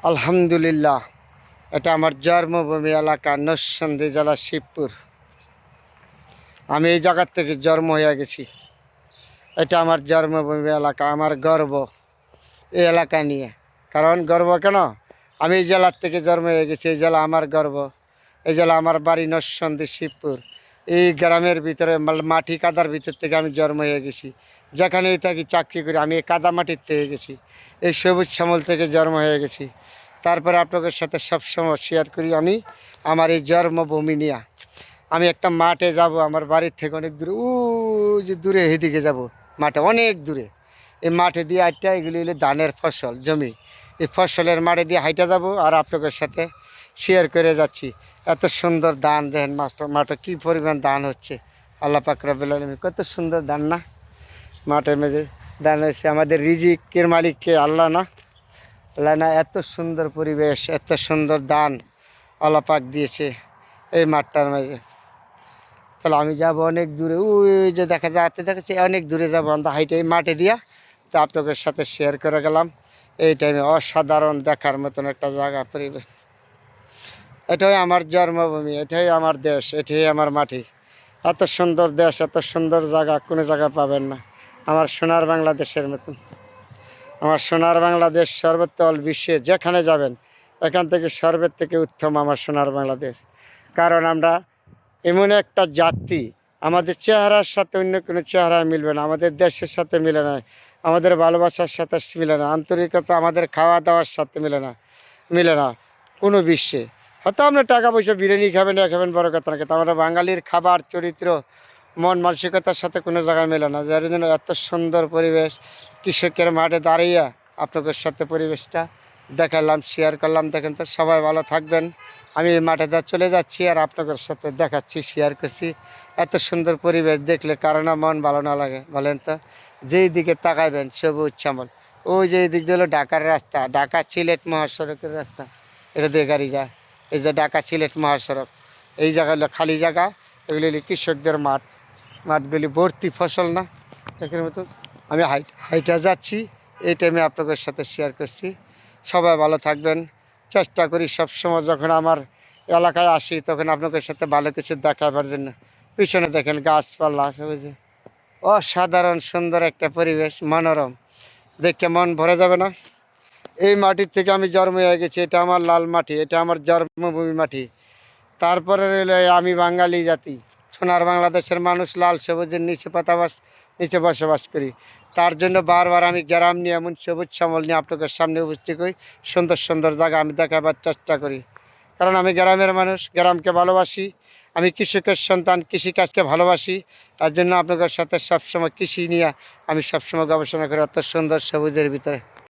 আলহামদুলিল্লাহ, এটা আমার জন্মভূমি এলাকা নরসিংদী জেলা শিবপুর। আমি এই জায়গার থেকে জন্ম হয়ে গেছি। এটা আমার জন্মভূমি এলাকা, আমার গর্ব এই এলাকা নিয়ে। কারণ গর্ব কেন, আমি এই জেলার থেকে জন্ম হয়ে গেছি, এই জেলা আমার গর্ব। এই জেলা আমার বাড়ি নরসিংদী শিবপুর। এই গ্রামের ভিতরে মাটি কাদার ভিতর থেকে আমি জন্ম হয়ে গেছি। যেখানেই থাকি চাকরি করি আমি এই কাদা মাটির থেকে গেছি, এই সবুজ শ্যামল থেকে জন্ম হয়ে গেছি। তারপরে আপনাদের সাথে সবসময় শেয়ার করি আমি আমার এই জন্মভূমি নিয়ে। আমি একটা মাঠে যাব, আমার বাড়ির থেকে অনেক দূরে, যে দূরে এদিকে যাব, মাঠে অনেক দূরে। এই মাঠে দিয়ে হাইটা, এগুলি হলো ধানের ফসল জমি। এই ফসলের মাঠে দিয়ে হাইটা যাব আর আপনাদের সাথে শেয়ার করে যাচ্ছি। এত সুন্দর ধান দেখেন, মাঠে কী পরিমাণ ধান হচ্ছে। আল্লাহ পাক রব্বুল আলামিন, কত সুন্দর ধান না। মাঠের মেঝে ধান হচ্ছে, আমাদের রিজিকের মালিককে আল্লাহ না, আল্লাহ না। এত সুন্দর পরিবেশ, এত সুন্দর ধান আল্লাহ পাক দিয়েছে এই মাঠটার মাঝে। তাহলে আমি যাব অনেক দূরে, ওই যে দেখা যাচ্ছে দেখেছি অনেক দূরে যাবো আমরা হাইটে এই মাঠে দিয়া। তো আপনাদের সাথে শেয়ার করে গেলাম। এই টাইমে অসাধারণ দেখার মতন একটা জায়গা, পরিবেশ। এটাই আমার জন্মভূমি, এটাই আমার দেশ, এটাই আমার মাটি। এত সুন্দর দেশ, এত সুন্দর জায়গা কোনো জায়গা পাবেন না আমার সোনার বাংলাদেশের মতন। আমার সোনার বাংলাদেশ সর্বত্র বিশ্বে যেখানে যাবেন, এখান থেকে সর্বের থেকে উত্তম আমার সোনার বাংলাদেশ। কারণ আমরা এমন একটা জাতি, আমাদের চেহারার সাথে অন্য কোনো চেহারা মিলবে না, আমাদের দেশের সাথে মিলে না, আমাদের ভালোবাসার সাথে মিলে না, আন্তরিকতা আমাদের খাওয়া দাওয়ার সাথে মিলে না কোনো বিশ্বে। হয়তো আমরা টাকা পয়সা বিরিয়ানি খাবেন, খাবেন, বড় কথা না, কিন্তু আমরা বাঙালির খাবার চরিত্র মন মানসিকতার সাথে কোনো জায়গায় মেলে না। যার জন্য এত সুন্দর পরিবেশ, কৃষকের মাঠে দাঁড়িয়ে আপনাদের সাথে পরিবেশটা দেখালাম, শেয়ার করলাম। দেখেন তো, সবাই ভালো থাকবেন। আমি মাঠে চলে যাচ্ছি আর আপনাদের সাথে দেখাচ্ছি, শেয়ার করছি। এত সুন্দর পরিবেশ দেখলে কারণ মন ভালো না লাগে বলেন তো? যেই দিকে তাকাইবেন সবুজ শ্যামল। ওই যে এই দিক দিয়ে হলো ঢাকার রাস্তা, ঢাকা সিলেট মহাসড়কের রাস্তা, এটা দিয়ে গাড়ি যায়। এই যে ঢাকা সিলেট মহাসড়ক, এই জায়গা হলো খালি জায়গা, এগুলি হলো কৃষকদের মাঠ। মাঠগুলি ভর্তি ফসল না, এখানের মতো। আমি হাইটা যাচ্ছি, এই টাইমে আপনাদের সাথে শেয়ার করছি। সবাই ভালো থাকবেন। চেষ্টা করি সবসময় যখন আমার এলাকায় আসি তখন আপনাদের সাথে ভালো কিছু দেখাবার জন্য। পিছনে দেখেন গাছপালা, সবুজে অসাধারণ সুন্দর একটা পরিবেশ, মনোরম, দেখে মন ভরে যাবে না? এই মাটির থেকে আমি জন্ম হয়ে গেছি, এটা আমার লাল মাটি, এটা আমার জন্মভূমি মাটি। তারপরে রইল আমি বাঙালি জাতি, সোনার বাংলাদেশের মানুষ, লাল সবুজের নিচে বসবাস করি। তার জন্য বারবার আমি গ্রাম নিয়ে এমন সবুজ শ্যামল নিয়ে আপনাদের সামনে উপস্থিত হই। সুন্দর সুন্দর জায়গা আমি দেখাবার চেষ্টা করি, কারণ আমি গ্রামের মানুষ, গ্রামকে ভালোবাসি। আমি কৃষকের সন্তান, কৃষিকাজকে ভালোবাসি। তার জন্য আপনাদের সাথে সবসময় কৃষি নিয়ে আমি সবসময় গবেষণা করি, এত সুন্দর সবুজের ভিতরে।